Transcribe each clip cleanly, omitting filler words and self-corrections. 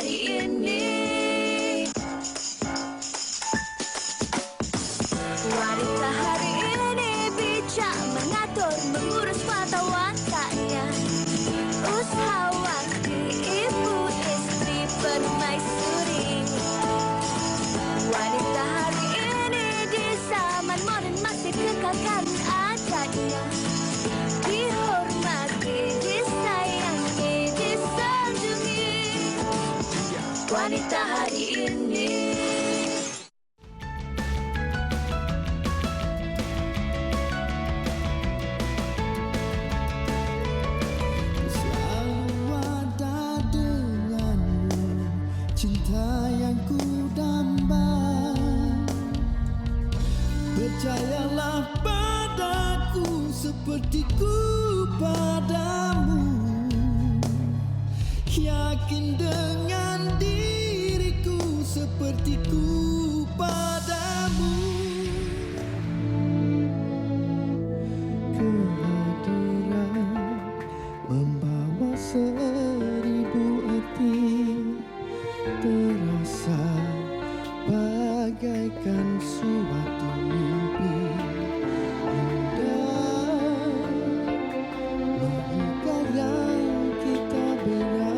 hari ini. Wanita hari ini bijak mengatur, mengurus mata wataknya. Usahawanti, ibu istri permaisuri. Wanita hari ini di zaman modern masih kekalkan adatnya. Dihormati, disayangi, disanjungi. Wanita hari ini. Selalu ada denganmu, cinta yang ku damba. Percayalah padaku seperti ku padamu. Yakin dengan diriku seperti ku padamu. Kehadiran membawa seribu arti, terasa bagaikan suatu mimpi indah. Logika yang kita bina,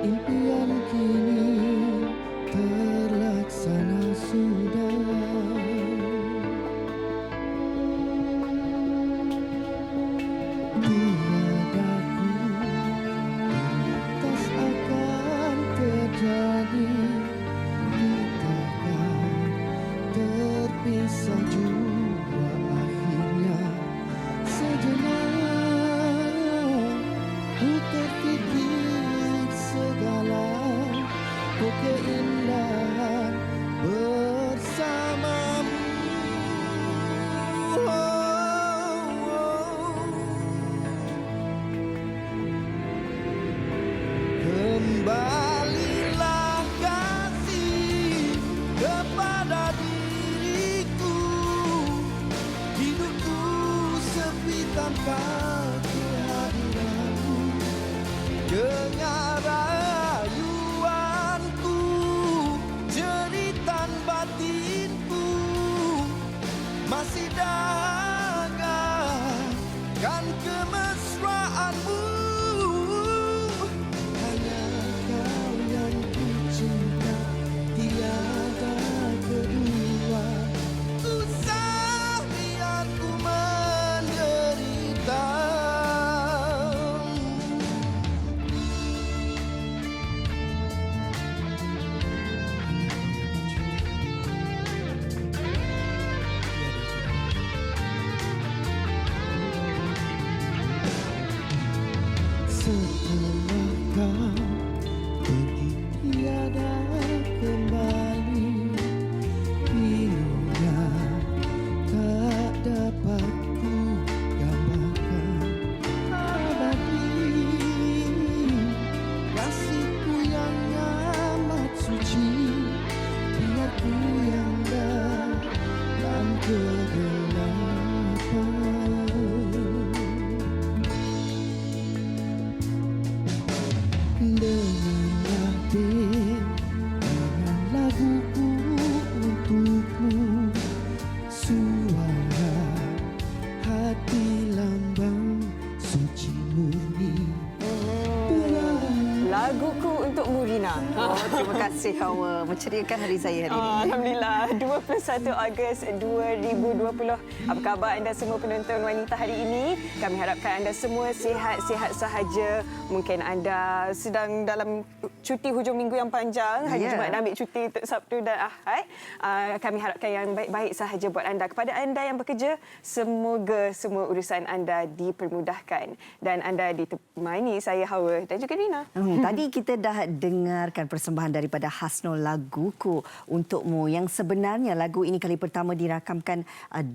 impian kini terlaksana sudah. Tiadaku lintas akan terjadi, kita akan terpisah jua akhirnya. Sejenak ku terfikir segala keindahan bersamamu. Kembalilah kasih kepada diriku. Hidupku sepi tanpa kehadiranmu. Dengar rayuanku, jeritan batinku, masih danggarkan kemesraanmu. Hanya kau yang ku cinta, tiada kedua. Usah biar ku menderita. Setelah kau pergi tiada kembali, pilunya tak dapat ku gambarkan. Abadi kasihku yang amat suci, biar ku yang dalam kegelapan. Dengan hadir, dengan laguku untukmu, suara hati lambang suci murni. Laguku untuk Murina. Oh, terima kasih Hawa menceriakan hari saya hari ini. Alhamdulillah, 21 Ogos 2020. Apa khabar anda semua penonton wanita hari ini? Kami harapkan anda semua sihat-sihat sahaja. Mungkin anda sedang dalam cuti hujung minggu yang panjang. Hari Jumaat ambil cuti untuk Sabtu dan Ahad. Kami harapkan yang baik-baik sahaja buat anda. Kepada anda yang bekerja, semoga semua urusan anda dipermudahkan. Dan anda ditemani saya Hawa dan juga Rina. Tadi kita dah dengarkan persembahan daripada Hasnul Laguku untukmu, yang sebenarnya lagu ini kali pertama dirakamkan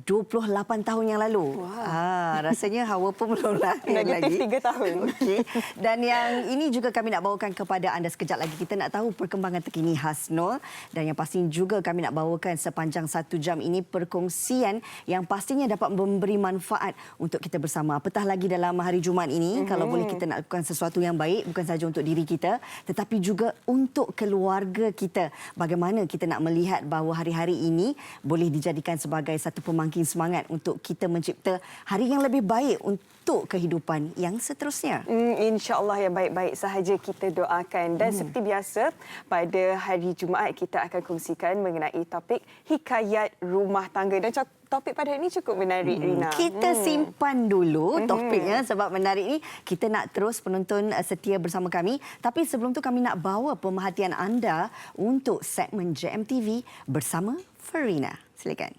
28 tahun yang lalu. Wow. Rasanya Hawa pun belum lahir lagi. Negatif 3 tahun. Okey. Dan yang ini juga kami nak bawakan kepada anda sekejap lagi. Kita nak tahu perkembangan terkini Hasnul, dan yang pasti juga kami nak bawakan sepanjang 1 jam ini perkongsian yang pastinya dapat memberi manfaat untuk kita bersama. Apatah lagi dalam hari Jumaat ini, kalau boleh kita nak lakukan sesuatu yang baik bukan sahaja untuk diri kita, tetapi juga untuk keluarga kita. Bagaimana kita nak melihat bahawa hari-hari ini boleh dijadikan sebagai satu pemangkin semangat untuk kita mencipta hari yang lebih baik untuk kehidupan yang seterusnya. InsyaAllah yang baik-baik sahaja kita doakan. Dan seperti biasa, pada hari Jumaat kita akan kongsikan mengenai topik hikayat rumah tangga. Dan topik pada hari ini cukup menarik, Rina. Kita simpan dulu topiknya sebab menarik ni. Kita nak terus penonton setia bersama kami. Tapi sebelum tu kami nak bawa pemerhatian anda untuk segmen JMTV bersama Farina. Silakan.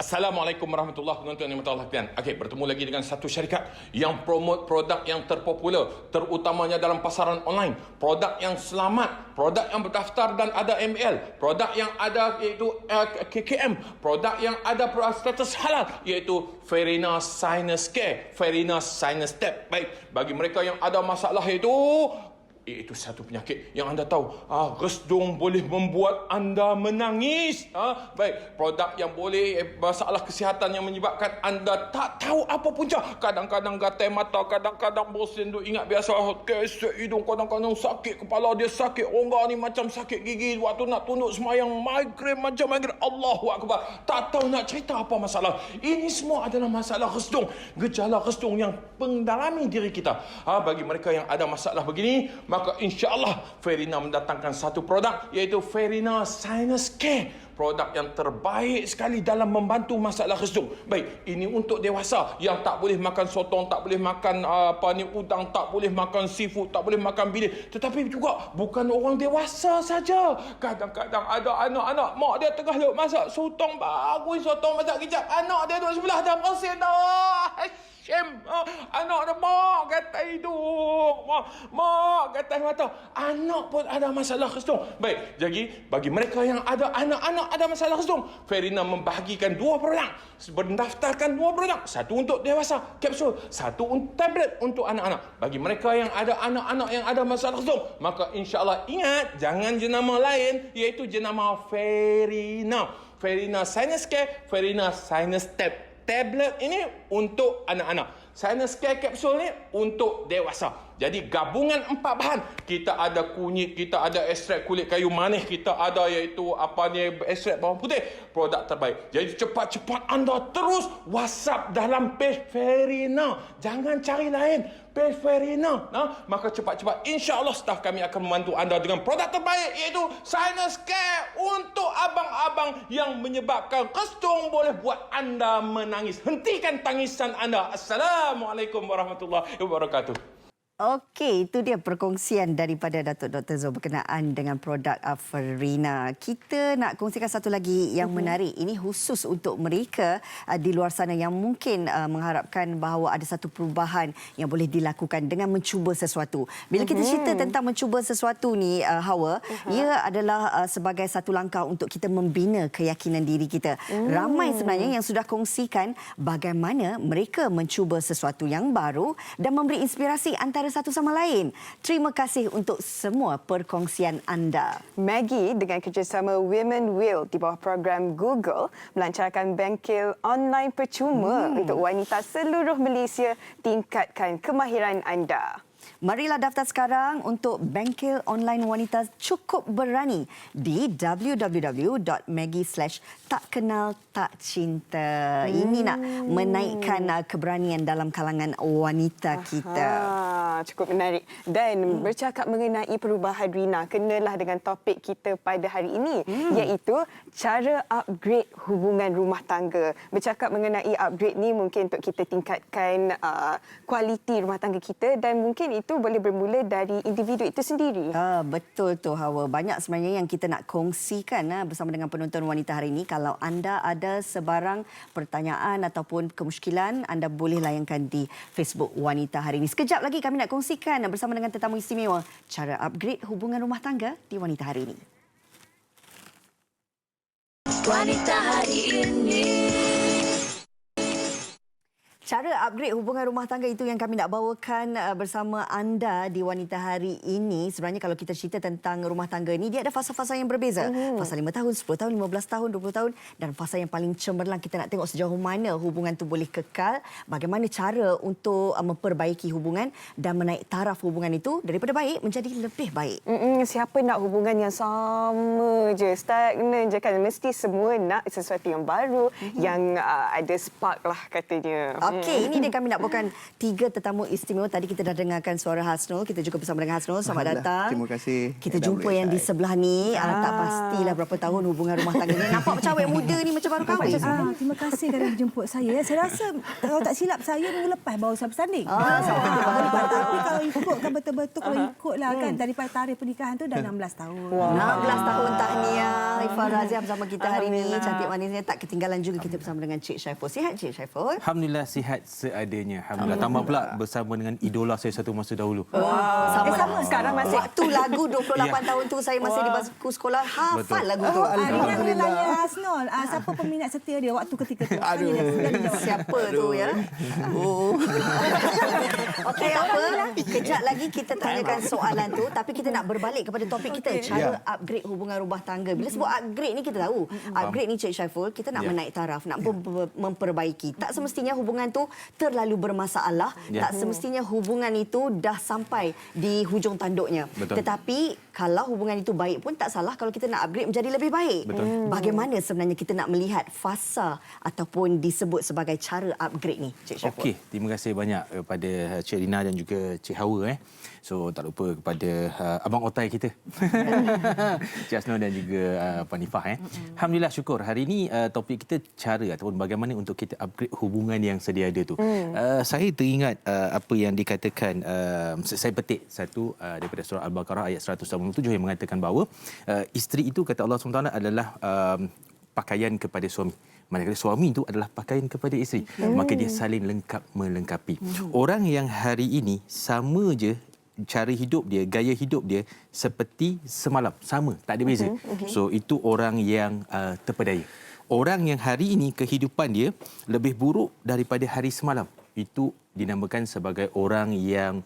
Assalamualaikum warahmatullahi wabarakatuh. Okey, bertemu lagi dengan satu syarikat yang promote produk yang terpopular, terutamanya dalam pasaran online. Produk yang selamat, produk yang berdaftar dan ada ML, produk yang ada iaitu KKM, produk yang ada status halal iaitu Farina Sinus Care, Farina Sinus Step. Baik, bagi mereka yang ada masalah itu satu penyakit yang anda tahu. Resdung boleh membuat anda menangis. Baik, produk yang boleh masalah kesihatan yang menyebabkan anda tak tahu apa punca. Kadang-kadang gatal mata, kadang-kadang bosan duk ingat biasa kesek hidung, kadang-kadang sakit kepala, dia sakit rongga ni macam sakit gigi waktu nak tunduk semayang, migraine macam migraine. Allahu Akbar. Tak tahu nak cerita apa masalah. Ini semua adalah masalah resdung, gejala resdung yang mendalami diri kita. Bagi mereka yang ada masalah begini, maka insya-Allah Farina mendatangkan satu produk iaitu Farina Sinus Care. Produk yang terbaik sekali dalam membantu masalah resdung. Baik, ini untuk dewasa yang tak boleh makan sotong, tak boleh makan udang, tak boleh makan seafood, tak boleh makan bilis. Tetapi juga bukan orang dewasa saja. Kadang-kadang ada anak-anak, mak dia tengah duk masak sotong bagus, sotong masak kicap. Anak dia duduk sebelah dah bersin dah. Anak dia mak gatal hidung, mak gatal mata. Anak pun ada masalah resdung. Baik, jadi bagi mereka yang ada anak-anak ada masalah resdung, Farina membahagikan dua produk, mendaftarkan dua produk. Satu untuk dewasa, kapsul. Satu untuk tablet untuk anak-anak. Bagi mereka yang ada anak-anak yang ada masalah resdung, maka insya-Allah ingat, jangan jenama lain, iaitu jenama Farina. Farina Sinus Care, Farina Sinus Step. Tablet ini untuk anak-anak. Sinus Care Capsule ni untuk dewasa. Jadi gabungan 4 bahan. Kita ada kunyit, kita ada ekstrak kulit kayu manis, kita ada iaitu ekstrak bawang putih. Produk terbaik. Jadi cepat-cepat anda terus WhatsApp dalam page Farina. Jangan cari lain. Page Farina. Maka cepat-cepat insya-Allah staf kami akan membantu anda dengan produk terbaik iaitu Sinus Care untuk abang-abang yang menyebabkan resdung boleh buat anda menangis. Hentikan tangisan anda. Assalamualaikum warahmatullahi wabarakatuh. Okey, itu dia perkongsian daripada Datuk Dr. Zul berkenaan dengan produk Farina. Kita nak kongsikan satu lagi yang menarik. Ini khusus untuk mereka di luar sana yang mungkin mengharapkan bahawa ada satu perubahan yang boleh dilakukan dengan mencuba sesuatu. Bila kita cerita tentang mencuba sesuatu ni, Hawa, ia adalah sebagai satu langkah untuk kita membina keyakinan diri kita. Ramai sebenarnya yang sudah kongsikan bagaimana mereka mencuba sesuatu yang baru dan memberi inspirasi antara satu sama lain. Terima kasih untuk semua perkongsian anda. Maggie dengan kerjasama Women Will di bawah program Google melancarkan bengkel online percuma untuk wanita seluruh Malaysia. Tingkatkan kemahiran anda. Marilah daftar sekarang untuk bengkel online wanita cukup berani di www.maggie/takkenaltakcinta. Ini nak menaikkan keberanian dalam kalangan wanita kita. Cukup menarik. Dan bercakap mengenai perubahan, Rina, kenalah dengan topik kita pada hari ini, iaitu cara upgrade hubungan rumah tangga. Bercakap mengenai upgrade ni mungkin untuk kita tingkatkan kualiti rumah tangga kita dan mungkin itu boleh bermula dari individu itu sendiri. Betul tu, Hawa. Banyak sebenarnya yang kita nak kongsikan bersama dengan penonton wanita hari ini. Kalau anda ada sebarang pertanyaan ataupun kemusykilan, anda boleh layankan di Facebook Wanita Hari ini. Sekejap lagi kami nak kongsikan bersama dengan tetamu istimewa cara upgrade hubungan rumah tangga di Wanita Hari ini. Wanita Hari ini. Cara upgrade hubungan rumah tangga itu yang kami nak bawakan bersama anda di Wanita Hari ini. Sebenarnya kalau kita cerita tentang rumah tangga ini, dia ada fasa-fasa yang berbeza. Fasa 5 tahun, 10 tahun, 15 tahun, 20 tahun. Dan fasa yang paling cemerlang, kita nak tengok sejauh mana hubungan itu boleh kekal. Bagaimana cara untuk memperbaiki hubungan dan menaik taraf hubungan itu daripada baik menjadi lebih baik. Siapa nak hubungan yang sama je, stagnan je kan. Mesti semua nak sesuatu yang baru, yang ada spark lah katanya. Okey, ini dia kami nak bawakan 3 tetamu istimewa. Tadi kita dah dengarkan suara Hasnul. Kita juga bersama dengan Hasnul. Selamat datang. Terima kasih. Kita jumpa yang di sebelah ni. Tak pastilah berapa tahun hubungan rumah tangga ni. Nampak macam awet muda ni macam baru kahwin. Terima kasih kerana menjemput saya. Saya rasa kalau tak silap saya minggu lepas baru saya bersanding. Tapi kalau ikutkan betul-betul kalau ikutlah kan daripada tarikh pernikahan tu dah 16 tahun. 16 tahun tahniah Ifah Razia bersama kita hari ini. Cantik manisnya. Tak ketinggalan juga kita bersama dengan Cik Syaiful. Sihat Cik Syaiful? Alhamdulillah sihat seadanya. Alhamdulillah. Tambah pula bersama dengan idola saya satu masa dahulu. Sama sekarang masih. Waktu lagu 28 tahun tu saya masih di bangku sekolah. Hafal lagu tu. Alhamdulillah. Hasnul, siapa peminat setia dia waktu ketika tu? Siapa tu ya? Okey, apa? Kejap lagi kita tanyakan soalan tu, tapi kita nak berbalik kepada topik kita, cara upgrade hubungan rumah tangga. Bila sebut upgrade ni kita tahu, upgrade ni Cik Syaiful, kita nak menaik taraf, nak memperbaiki. Tak semestinya hubungan tu terlalu bermasalah, tak semestinya hubungan itu dah sampai di hujung tanduknya. Tetapi kalau hubungan itu baik pun tak salah kalau kita nak upgrade menjadi lebih baik. Bagaimana sebenarnya kita nak melihat fasa ataupun disebut sebagai cara upgrade ni, Cik Syaiful? Okey, terima kasih banyak kepada Cik Rina dan juga Cik Hawa. So tak lupa kepada abang otai kita. Cik Hasnul dan juga Puan Ifah. Alhamdulillah syukur. Hari ini topik kita cara ataupun bagaimana untuk kita upgrade hubungan yang sedia ada tu. Saya teringat apa yang dikatakan, saya petik satu daripada surah Al-Baqarah ayat 187 yang mengatakan bahawa isteri itu kata Allah SWT adalah pakaian kepada suami. Manakala suami itu adalah pakaian kepada isteri. Maka dia saling lengkap melengkapi. Orang yang hari ini sama je cara hidup dia, gaya hidup dia seperti semalam. Sama, tak ada beza. So itu orang yang terpedaya. Orang yang hari ini kehidupan dia lebih buruk daripada hari semalam. Itu dinamakan sebagai orang yang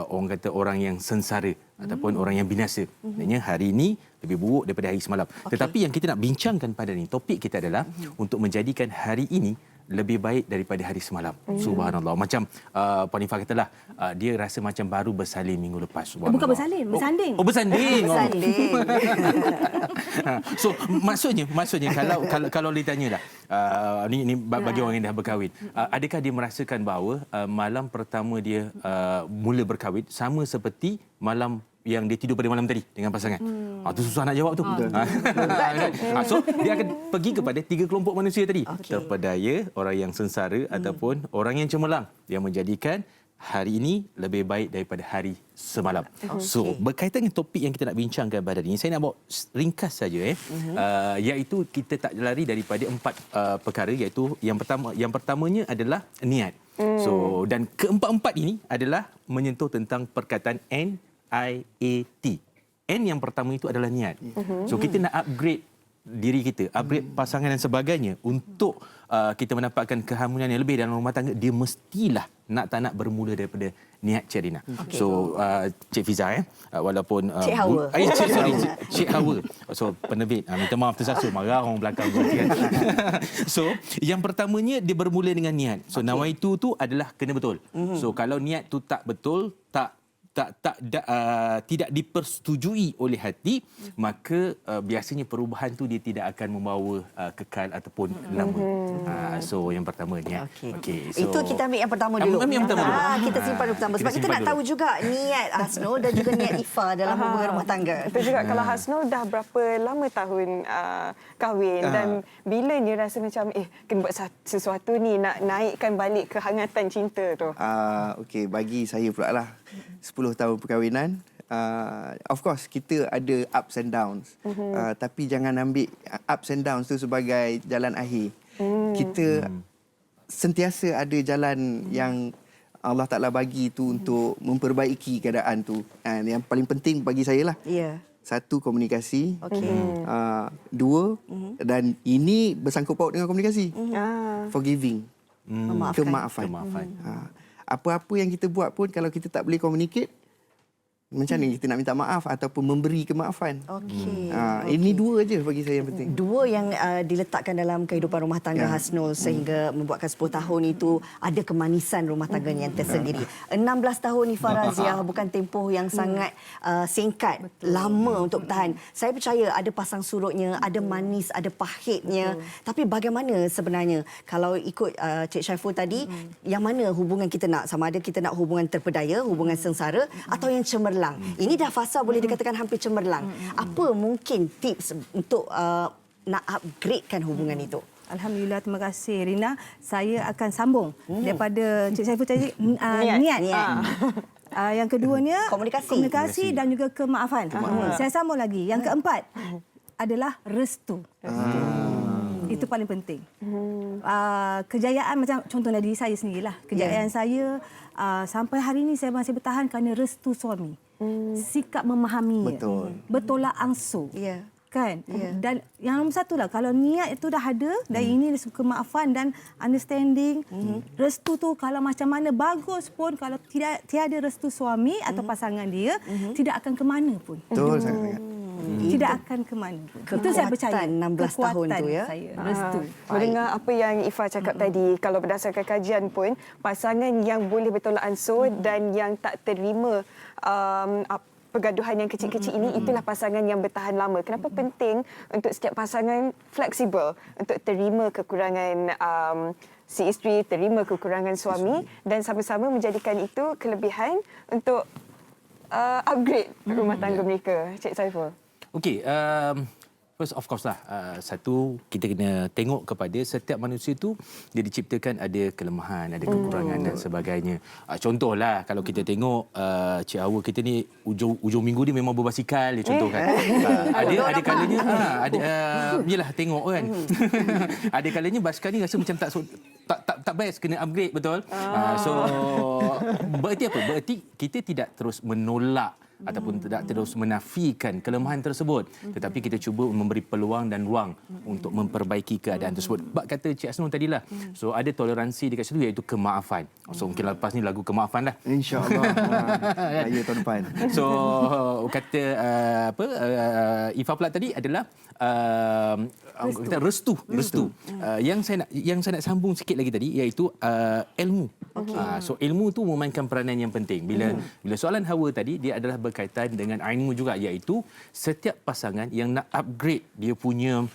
orang kata orang yang sengsara ataupun orang yang binasa. Maksudnya hari ini lebih buruk daripada hari semalam. Tetapi yang kita nak bincangkan pada ni, topik kita adalah untuk menjadikan hari ini lebih baik daripada hari semalam. Subhanallah. Macam Puan Ifah katalah, dia rasa macam baru bersalin minggu lepas. Bukan bersalin, bersanding. Oh, bersanding. Bersanding. So maksudnya kalau ditanyalah, ni bagi orang yang dah berkahwin, adakah dia merasakan bahawa malam pertama dia mula berkahwin sama seperti malam yang dia tidur pada malam tadi dengan pasangan? Itu susah nak jawab tu. So dia akan pergi kepada 3 kelompok manusia tadi. Terpedaya, orang yang sengsara ataupun orang yang cemerlang, yang menjadikan hari ini lebih baik daripada hari semalam. So berkaitan dengan topik yang kita nak bincangkan pada hari ini, saya nak bawa ringkas saja iaitu kita tak lari daripada 4 perkara, iaitu yang pertamanya adalah niat. So dan keempat-empat ini adalah menyentuh tentang perkataan NIAT. N yang pertama itu adalah niat. So kita nak upgrade diri kita, upgrade pasangan dan sebagainya untuk kita mendapatkan keharmonian yang lebih dalam rumah tangga. Dia mestilah nak tak nak bermula daripada niat, Cik Rina. So Cik Fiza walaupun Cik Hawa. Cik Hawa. So penerbit, minta maaf tersasul, marah orang belakang kan. So yang pertamanya dia bermula dengan niat. So nawaitu tu adalah kena betul. So kalau niat tu tak betul, tidak dipersetujui oleh hati, maka biasanya perubahan tu dia tidak akan membawa kekal ataupun lama. So yang pertama niat. Okay, so itu kita ambil yang pertama dulu. Ambil yang pertama dulu. Kita simpan pertama sebab kita nak tahu juga niat Hasnul dan juga niat Ifah dalam hubungan rumah tangga. Itu juga kalau Hasnul dah berapa lama tahun kahwin dan bila ni rasa macam kena buat sesuatu ni nak naikkan balik kehangatan cinta tu. Okey, bagi saya pula lah 10 tahun perkahwinan, of course kita ada ups and downs. Tapi jangan ambil ups and downs tu sebagai jalan akhir. Kita sentiasa ada jalan yang Allah Ta'ala bagi tu untuk memperbaiki keadaan tu. Yang paling penting bagi saya lah. Satu, komunikasi. Dua, dan ini bersangkut paut dengan komunikasi. Forgiving. Kemaafan. Apa-apa yang kita buat pun kalau kita tak boleh communicate, macam mana kita nak minta maaf ataupun memberi kemaafan. Okey. Ini dua je bagi saya yang penting. Dua yang diletakkan dalam kehidupan rumah tangga Hasnul sehingga membuatkan 10 tahun itu ada kemanisan rumah tangganya yang tersendiri. 16 tahun ni Farazia bukan tempoh yang sangat singkat, lama untuk bertahan. Saya percaya ada pasang surutnya, ada manis, ada pahitnya. Tapi bagaimana sebenarnya kalau ikut Cik Syaiful tadi, yang mana hubungan kita nak? Sama ada kita nak hubungan terpedaya, hubungan sengsara atau yang cemerlang. Ini dah fasa boleh dikatakan hampir cemerlang. Apa mungkin tips untuk nak upgradekan hubungan itu? Alhamdulillah, terima kasih Rina. Saya akan sambung daripada Cik Saiful tadi, niat. Yang keduanya komunikasi dan juga kemaafan. Saya sambung lagi. Yang keempat adalah restu. Itu paling penting. Kejayaan macam contoh dari saya sendirilah. Kejayaan saya sampai hari ini saya masih bertahan kerana restu suami. Sikap memahaminya. Bertolak ansur. Kan? Dan yang nombor satu lah, kalau niat itu dah ada dan ini kemaafan dan understanding, restu tu kalau macam mana bagus pun kalau tiada restu suami atau pasangan dia, tidak akan ke mana pun. Betul sangat. Tidak akan ke mana pun. Itu saya percaya. 16 tahun tu ya. Saya, restu. Mendengar apa yang Ifa cakap tadi, kalau berdasarkan kajian pun, pasangan yang boleh bertolak ansur dan yang tak terima pergaduhan yang kecil-kecil ini, itulah pasangan yang bertahan lama. Kenapa penting untuk setiap pasangan fleksibel untuk terima kekurangan si isteri, terima kekurangan suami dan sama-sama menjadikan itu kelebihan untuk upgrade rumah tangga mereka. Cik Saiful. Okey, first of course lah, satu kita kena tengok kepada setiap manusia tu dia diciptakan ada kelemahan, ada kekurangan dan sebagainya. Contohlah kalau kita tengok Cik Hawa kita ni ujung minggu ni memang berbasikal dia contohkan. Ada kalanya yalah tengok kan. Ada kalanya basikal ni rasa macam tak best, kena upgrade betul. So berarti apa? Berarti kita tidak terus menolak ataupun tidak terus menafikan kelemahan tersebut, tetapi kita cuba memberi peluang dan ruang untuk memperbaiki keadaan tersebut. Bak kata Cik Asnul tadilah, so ada toleransi dekat situ iaitu kemaafan. So mungkin lepas ni lagu kemaafan lah, InsyaAllah. Saya tahun depan. So kata Ifa pula tadi adalah kita restu. Yang saya nak sambung sikit lagi tadi iaitu ilmu. So ilmu tu memainkan peranan yang penting. Bila soalan Hawa tadi, dia adalah berkaitan dengan ilmu juga, iaitu setiap pasangan yang nak upgrade dia punya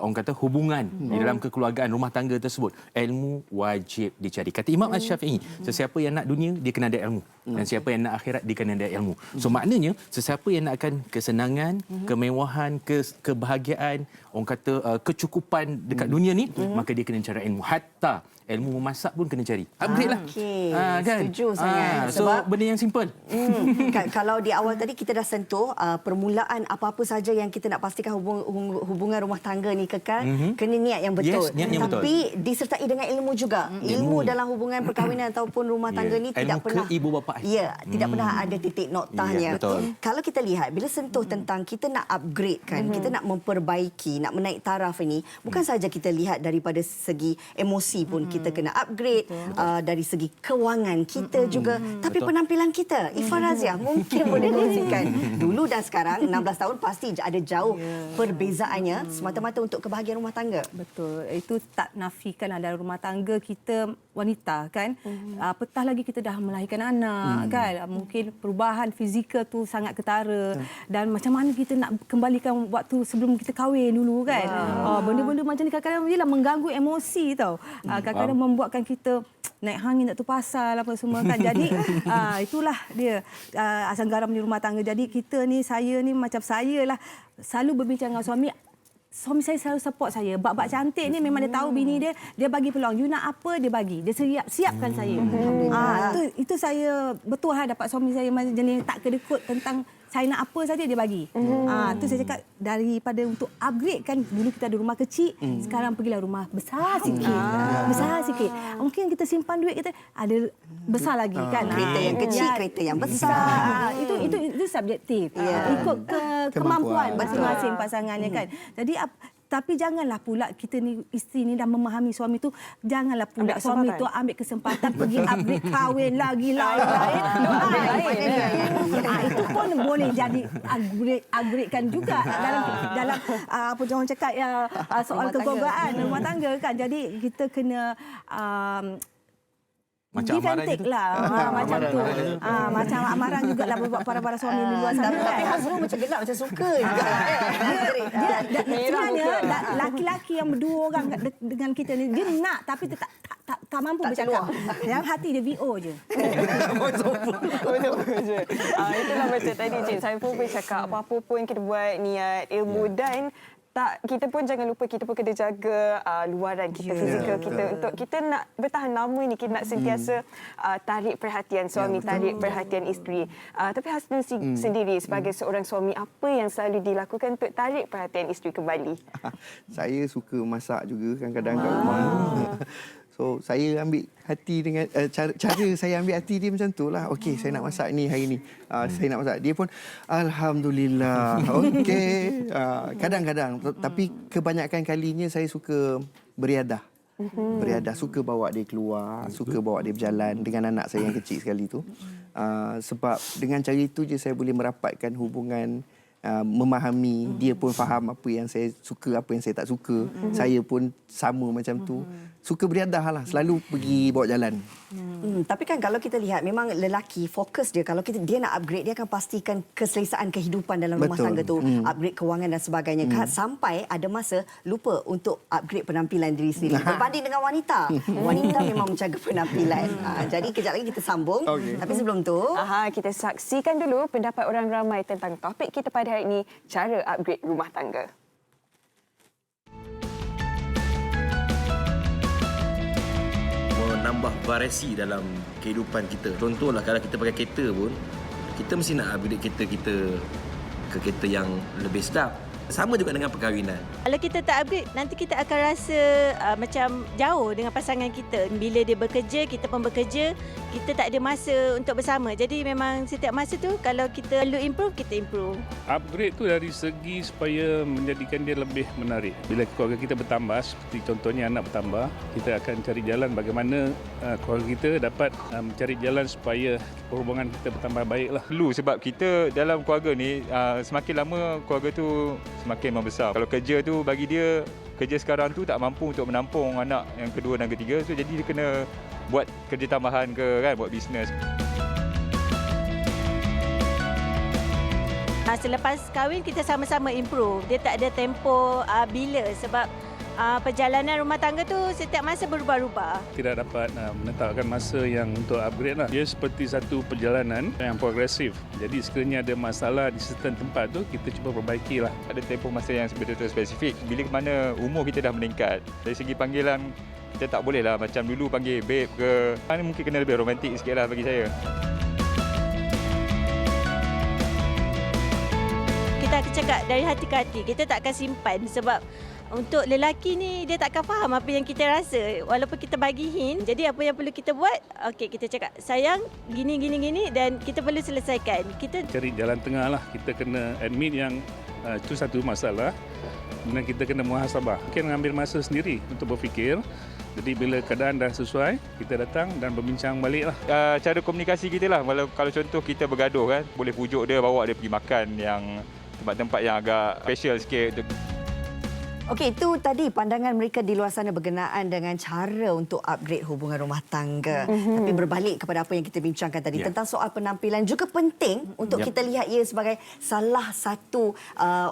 orang kata hubungan di dalam kekeluargaan rumah tangga tersebut, ilmu wajib dicari. Kata Imam Asy-Syafi'i, sesiapa yang nak dunia dia kena ada ilmu, dan siapa yang nak akhirat dia kena ada ilmu. So maknanya sesiapa yang nakkan kesenangan, kemewahan, kebahagiaan, orang kata kecukupan dekat dunia ni, maka dia kena cari ilmu. Hatta ilmu memasak pun kena cari. Upgrade lah. Kan? Setuju sangat. So benda yang simple. Kalau di awal tadi kita dah sentuh permulaan apa-apa saja yang kita nak pastikan hubungan rumah tangga ni kekal, kena niat yang betul. Yes, niat yang tapi disertai dengan ilmu juga. Ilmu dalam hubungan perkahwinan ataupun rumah tangga ni tidak pernah ibu bapa. Tidak pernah ada titik noktahnya. Kalau kita lihat bila sentuh tentang kita nak upgrade kan, kita nak memperbaiki, nak menaik taraf ini, bukan saja kita lihat daripada segi emosi pun kita kena upgrade, dari segi kewangan kita juga, tapi penampilan kita. Ifa Razia mungkin boleh kongsikan dulu dan sekarang 16 tahun pasti ada jauh perbezaannya semata-mata untuk kebahagiaan rumah tangga. Betul. Itu tak nafikan dalam rumah tangga kita wanita kan. Apatah lagi kita dah melahirkan anak kan. Mungkin perubahan fizikal tu sangat ketara. Dan macam mana kita nak kembalikan waktu sebelum kita kahwin dulu kan. Benda-benda macam ni kadang-kadang ialah mengganggu emosi tau. Kadang-kadang membuatkan kita naik hangin tak tu pasal apa semua kan. Jadi itulah dia asam garam di rumah tangga. Jadi kita ni, saya ni macam saya lah selalu berbincang dengan suami. Suami saya selalu support saya. Bab-bab cantik ni memang dia tahu bini dia bagi peluang. You nak apa dia bagi. Dia siapkan saya. Itu saya betul dapat suami saya macam jenis tak kedekut tentang saya nak apa saja dia bagi. Tu saya cakap daripada untuk upgrade kan, dulu kita ada rumah kecil, sekarang pergilah rumah besar sikit. Besar sikit. Mungkin kita simpan duit kita ada besar lagi kan. Kereta yang kecil, kereta yang besar. Itu subjektif. Ikut kemampuan masing-masing pasangannya kan. Jadi Tapi janganlah pula kita ni isteri ni dah memahami suami tu, janganlah pula Ambil suami kesempatan. tu ambil kesempatan pergi upgrade kahwin lagi lain-lain. Itu pun boleh jadi upgradekan juga dalam apa orang cakap soal kekeluargaan rumah tangga kan. Jadi kita kena Macam give and amaran take itu. lah. Macam tu. Macam amaran jugalah buat para suami di luar sana. Tapi kan. Hasrul macam gelap, macam suka juga. Sebenarnya laki-laki yang berdua orang dengan kita ni, dia nak tapi dia tak mampu bercakap. Yang hati dia VO je. Betul je. Itulah macam tadi Cik saya pun bercakap apa-apa pun kita buat niat ilmu dan kita pun jangan lupa kita pun kena jaga luaran kita, fizikal kita untuk kita nak bertahan lama ni, kita nak sentiasa tarik perhatian suami, tarik perhatian isteri. Tapi Hasnul sendiri sebagai seorang suami, apa yang selalu dilakukan untuk tarik perhatian isteri kembali? Saya suka masak juga kadang-kadang kat rumah. So saya ambil hati dengan cara saya ambil hati dia macam tu lah. Okey, saya nak masak ni hari ni. Saya nak masak. Dia pun alhamdulillah. Okey. Kadang-kadang tapi kebanyakan kalinya saya suka beriadah. Beriadah, suka bawa dia keluar, suka bawa dia berjalan dengan anak saya yang kecil sekali tu. Sebab dengan cara itu je saya boleh merapatkan hubungan, memahami, dia pun faham apa yang saya suka, apa yang saya tak suka. Saya pun sama macam tu. Suka beriadah lah, selalu pergi bawa jalan. Tapi kan kalau kita lihat memang lelaki fokus dia kalau dia nak upgrade, dia akan pastikan keselesaan kehidupan dalam rumah Betul. tangga tu, upgrade kewangan dan sebagainya. Sampai ada masa lupa untuk upgrade penampilan diri sendiri. Berbanding dengan wanita. Wanita memang menjaga penampilan. Jadi kejap lagi kita sambung. Tapi sebelum tu, Kita saksikan dulu pendapat orang ramai tentang topik kita pada hari ini, cara upgrade rumah tangga. Menambah variasi dalam kehidupan kita. Contohlah kalau kita pakai kereta pun, kita mesti nak upgrade kereta kita ke kereta yang lebih sedap. Sama juga dengan perkahwinan. Kalau kita tak upgrade, nanti kita akan rasa macam jauh dengan pasangan kita. Bila dia bekerja, kita pun bekerja, kita tak ada masa untuk bersama. Jadi memang setiap masa tu kalau kita perlu improve, kita improve. Upgrade tu dari segi supaya menjadikan dia lebih menarik. Bila keluarga kita bertambah, seperti contohnya anak bertambah, kita akan cari jalan bagaimana keluarga kita dapat mencari jalan supaya hubungan kita bertambah baiklah. Perlu sebab kita dalam keluarga ni semakin lama keluarga tu semakin membesar. Kalau kerja tu bagi dia, kerja sekarang tu tak mampu untuk menampung anak yang kedua dan ketiga. So jadi dia kena buat kerja tambahan ke kan, buat bisnes. Selepas kahwin kita sama-sama improve. Dia tak ada tempoh bila sebab perjalanan rumah tangga tu setiap masa berubah-ubah. Tidak dapat menetapkan masa yang untuk upgrade lah. Dia seperti satu perjalanan yang progresif. Jadi sekiranya ada masalah di certain tempat tu, kita cuba perbaiki lah. Ada tempoh masa yang betul-betul spesifik. Bila mana umur kita dah meningkat, dari segi panggilan kita tak boleh lah macam dulu panggil babe ke. Ini mungkin kena lebih romantik sikit lah bagi saya. Kita akan cakap dari hati ke hati. Kita tak akan simpan sebab untuk lelaki ni dia tak akan faham apa yang kita rasa walaupun kita bagi hint. Jadi apa yang perlu kita buat? Okey, kita cakap sayang gini dan kita perlu selesaikan. Kita Cari jalan tengah lah. Kita kena admit yang itu satu masalah. Dan kita kena muhasabah. Mungkin ambil masa sendiri untuk berfikir. Jadi bila keadaan dah sesuai, kita datang dan berbincang balik lah. Cara komunikasi kita lah. Kalau contoh kita bergaduh kan, boleh pujuk dia, bawa dia pergi makan yang tempat-tempat yang agak special sikit. okey, itu tadi pandangan mereka di luar sana berkenaan dengan cara untuk upgrade hubungan rumah tangga. Tapi berbalik kepada apa yang kita bincangkan tadi tentang soal penampilan juga penting untuk kita lihat ia sebagai salah satu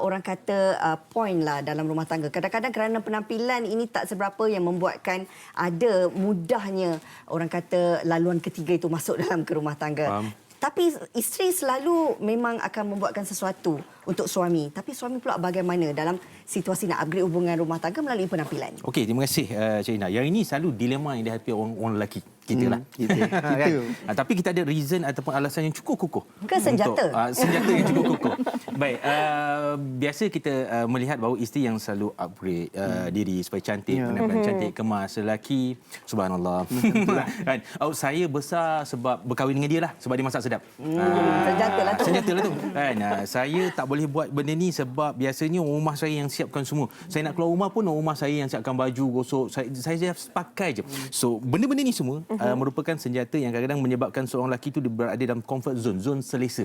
orang kata point lah dalam rumah tangga. Kadang-kadang kerana penampilan ini tak seberapa yang membuatkan ada mudahnya orang kata laluan ketiga itu masuk dalam ke rumah tangga. Faham. Tapi isteri selalu memang akan membuatkan sesuatu untuk suami. Tapi suami pula bagaimana dalam situasi nak upgrade hubungan rumah tangga melalui penampilan? Okey, terima kasih Cik Ina. Yang ini selalu dilema yang dihadapi orang lelaki. kita lah. Kita. Kan? Tapi kita ada reason ataupun alasan yang cukup kukuh. Ke senjata? Senjata yang cukup kukuh. Baik, biasa kita melihat bahawa isteri yang selalu upgrade diri supaya cantik, penampilan cantik, kemas. Lelaki, subhanallah. Kan? Saya besar sebab berkahwin dengan dia lah, sebab dia masak sedap. Senjata lah tu. Senjata lah tu. Kan? Saya tak boleh buat benda ni sebab biasanya orang rumah saya yang siapkan semua. Saya nak keluar rumah pun orang rumah saya yang siapkan baju, gosok. Saya just pakai je. So, benda-benda ni semua merupakan senjata yang kadang-kadang menyebabkan seorang lelaki tu berada dalam comfort zone selesa.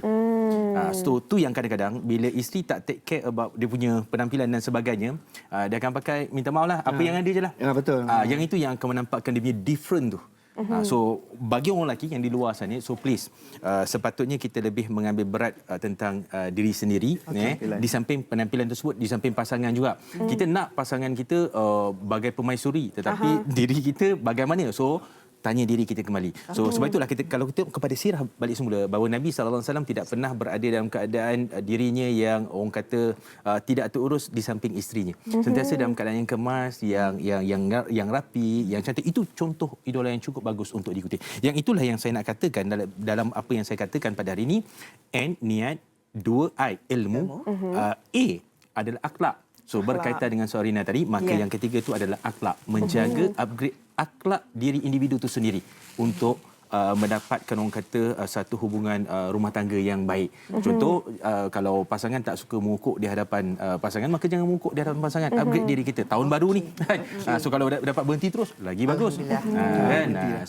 So, tu yang kadang-kadang bila isteri tak take care about dia punya penampilan dan sebagainya, dia akan pakai, minta maaf lah, apa yang ada je lah. Betul. Yang itu yang akan menampakkan dia punya different tu. So bagi orang lelaki yang di luar sana, so please sepatutnya kita lebih mengambil berat tentang diri sendiri, di samping penampilan tersebut, di samping pasangan juga. Kita nak pasangan kita bagai permaisuri, tetapi diri kita bagaimana? So tanya diri kita kembali. So sebab itulah kita, kalau kita kepada sirah balik semula, bahawa Nabi SAW tidak pernah berada dalam keadaan dirinya yang orang kata tidak terurus di samping isterinya. Sentiasa dalam keadaan yang kemas, yang rapi, yang cantik. Itu contoh idola yang cukup bagus untuk diikuti. Yang itulah yang saya nak katakan dalam apa yang saya katakan pada hari ini. N, niat, 2, I, ilmu, A adalah akhlak. So berkaitan dengan Sorina tadi, maka yang ketiga itu adalah akhlak. Menjaga, upgrade akhlak diri individu itu sendiri untuk mendapatkan orang kata satu hubungan rumah tangga yang baik. Contoh, kalau pasangan tak suka mengukuk di hadapan pasangan, maka jangan mengukuk di hadapan pasangan. Upgrade diri kita. Tahun baru ni. So kalau dapat berhenti terus, lagi bagus.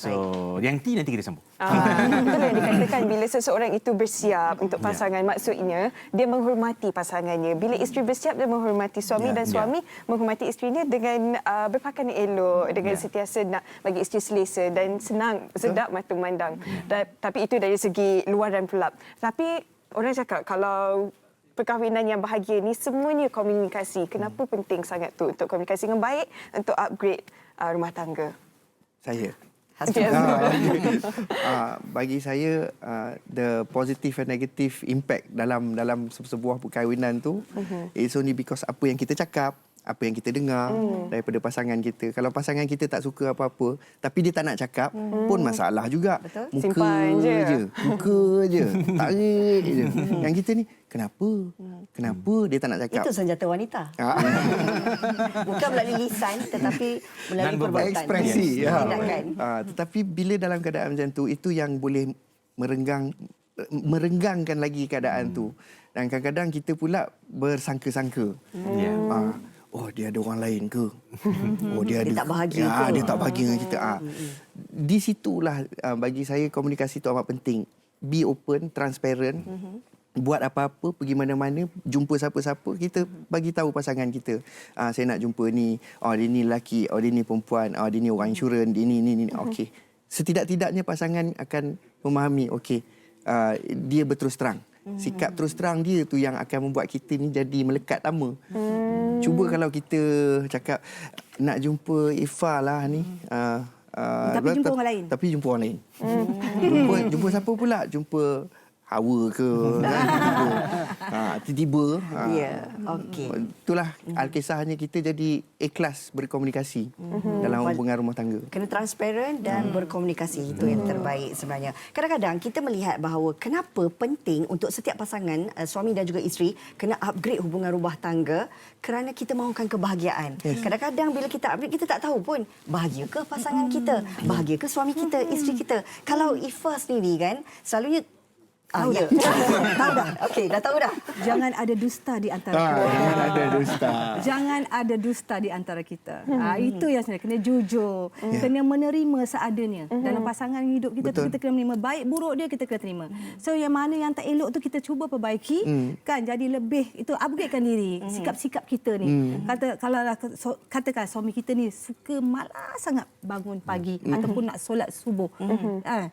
So yang T nanti kita sambung. Betul yang dikatakan, bila seseorang itu bersiap untuk pasangan, maksudnya dia menghormati pasangannya. Bila isteri bersiap, dia menghormati suami, dan suami menghormati isterinya dengan berpakaian elok, dengan sentiasa nak bagi isteri selesa dan senang, sedap mata memandang. Tapi itu dari segi luaran pula. Tapi orang cakap kalau perkahwinan yang bahagia ni semuanya komunikasi. Kenapa penting sangat tu untuk komunikasi dengan baik untuk upgrade rumah tangga? Saya. Bagi saya, the positive and negative impact dalam sebuah perkahwinan tu it's only because apa yang kita cakap, apa yang kita dengar daripada pasangan kita. Kalau pasangan kita tak suka apa-apa tapi dia tak nak cakap, pun masalah juga. Betul. Muka Simpan je. Muka je. Tarik je. Yang kita ni, kenapa? Kenapa dia tak nak cakap? Itu senjata wanita. Bukan melalui lisan tetapi melalui perbuatan. Ekspresi. Tindakan. Tetapi bila dalam keadaan macam tu, itu yang boleh merenggangkan lagi keadaan tu. Dan kadang-kadang kita pula bersangka-sangka. Oh, dia ada orang lain ke? Oh, dia tak bahagia ke? Dia tak bahagia dengan kita. Di situlah bagi saya komunikasi itu amat penting. Be open, transparent. Buat apa-apa, pergi mana-mana, jumpa siapa-siapa, kita bagi tahu pasangan kita. Saya nak jumpa ni. Dia ni lelaki, dia ni perempuan, dia ni orang insurans, dia ni. Okey. Setidak-tidaknya pasangan akan memahami, okey, dia berterus terang. Sikap terus terang dia tu yang akan membuat kita ni jadi melekat lama. Cuba kalau kita cakap nak jumpa Ifah lah ni. Tapi jumpa orang lain. Tapi jumpa orang lain. Jumpa siapa pula? Jumpa Hawa ke? Tiba-tiba. Okey. Itulah Alkisahnya kita jadi ikhlas berkomunikasi dalam hubungan rumah tangga. Kena transparent dan berkomunikasi. Itu yang terbaik sebenarnya. Kadang-kadang kita melihat bahawa kenapa penting untuk setiap pasangan, suami dan juga isteri, kena upgrade hubungan rumah tangga kerana kita mahukan kebahagiaan. Kadang-kadang bila kita upgrade, kita tak tahu pun bahagia ke pasangan kita, bahagia ke suami kita, isteri kita. Kalau Ifah sendiri kan, selalunya tahu dah. Tahu dah. Okey, dah tahu dah. Jangan ada dusta di antara kita. Jangan ada dusta. Jangan ada dusta di antara kita. Itu yang sebenarnya kena jujur, kena menerima seadanya. Dalam pasangan hidup kita tu kita kena menerima, baik buruk dia kita kena terima. So yang mana yang tak elok tu kita cuba perbaiki, kan, jadi lebih itu upgradekan diri, sikap-sikap kita ni. Katakan suami kita ni suka malas sangat bangun pagi ataupun nak solat subuh.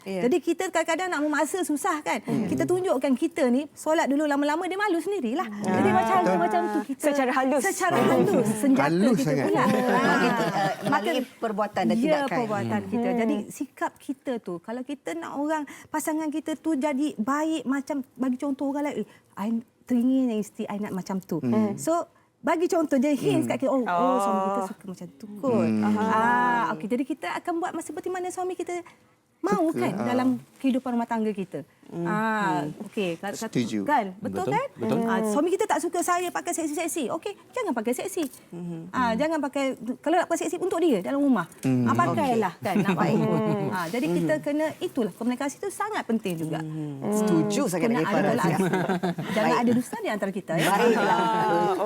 Jadi kita kadang-kadang nak memaksa susah kan. Kita tunjukkan kita ni solat dulu, lama-lama dia malu sendirilah. Jadi macam tu kita secara halus senjata halus kita sangat. pula. Maka perbuatan dan tindakan. Perbuatan kita. Jadi sikap kita tu, kalau kita nak orang pasangan kita tu jadi baik, macam bagi contoh orang lain, I teringin yang isteri I nak macam tu. So bagi contoh je, hints kat kita, suami kita suka macam tu kot. Okey, jadi kita akan buat seperti mana suami kita Mau Suka, kan dalam kehidupan rumah tangga kita. Okey, Setuju. kan? Betul kan? Betul. Suami kita tak suka saya pakai seksi-seksi. Okey, jangan pakai seksi. Jangan pakai, kalau nak pakai seksi untuk dia dalam rumah. Pakailah kan, nak baik. Jadi kita kena, itulah komunikasi itu sangat penting juga. Setuju sangat Kena dengan ada Farah. tolak. Jangan ada dusta di antara kita. Ya? Baiklah.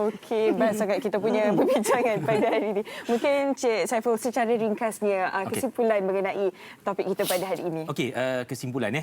Okey, best sangat kita punya perbincangan pada hari ini. Mungkin Cik Saiful secara ringkasnya kesimpulan mengenai topik kita pada hari ini. Okey, kesimpulan